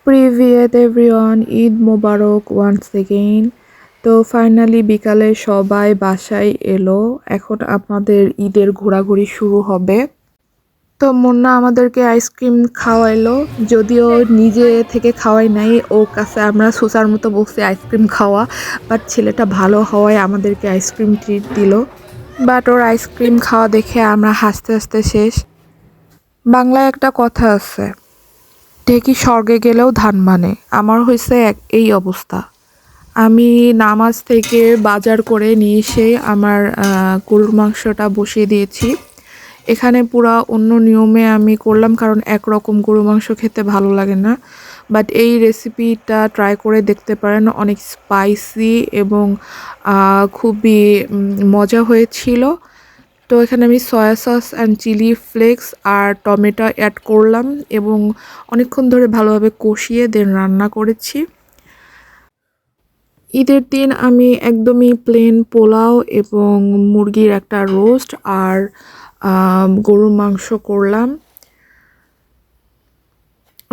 Previous everyone, Eid Mubarak once again. তো finally বিকালে সবাই বাসায় এলো। এখন আমাদের ঈদের ঘোরাঘুরি শুরু হবে। তো মুন্না আমাদেরকে আইসক্রিম খাওয়াইলো, যদিও নিজে থেকে খাওয়াই নাই, ওর কাছে আমরা সোসার মতো বলছি আইসক্রিম খাওয়া, বাট ছেলেটা ভালো হওয়ায় আমাদেরকে আইসক্রিম ট্রিট দিল। বাট ওর আইসক্রিম খাওয়া দেখে আমরা হাসতে হাসতে শেষ। বাংলায় একটা কথা আছে, ঢেকি স্বর্গে গেলেও ধান মানে। আমার হয়েছে এই অবস্থা। আমি নামাজ থেকে বাজার করে নিয়ে এসে আমার গরুর মাংসটা বসিয়ে দিয়েছি। এখানে পুরা অন্য নিয়মে আমি করলাম, কারণ একরকম গরুর মাংস খেতে ভালো লাগে না। বাট এই রেসিপিটা ট্রাই করে দেখতে পারেন, অনেক স্পাইসি এবং খুবই মজা হয়েছিল। তো এখানে আমি soy sauce and chilli flakes আর টমেটো অ্যাড করলাম এবং অনেকক্ষণ ধরে ভালোভাবে কষিয়ে দেন রান্না করেছি। ঈদের দিন আমি একদমই প্লেন পোলাও এবং মুরগির একটা রোস্ট আর গরুর মাংস করলাম।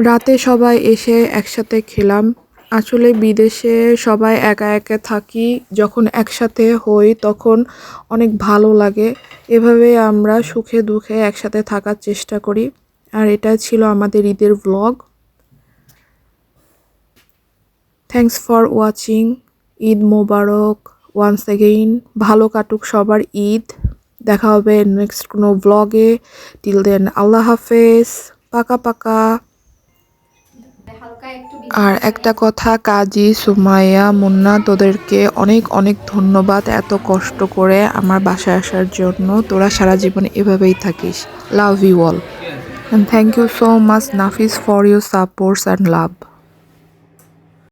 রাতে সবাই এসে একসাথে খেলাম। আসলে বিদেশে সবাই একা একা থাকি, যখন একসাথে হই তখন অনেক ভালো লাগে। এভাবে আমরা সুখে দুঃখে একসাথে থাকার চেষ্টা করি। আর এটা ছিল আমাদের ঈদের blog. Thanks for watching. Eid Mubarak once again. ভালো কাটুক সবার ঈদ। দেখা হবে নেক্সট কোনো ব্লগে। টিল দেন আল্লাহ হাফেজ, পাকা পাকা। আর একটা কথা, কাজী, সুমাইয়া, মুন্না, তোদেরকে অনেক অনেক ধন্যবাদ এত কষ্ট করে আমার বাসায় আসার জন্য। তোরা সারা জীবন এভাবেই থাকিস। Love you all, and thank you so much Nafis for your supports and love.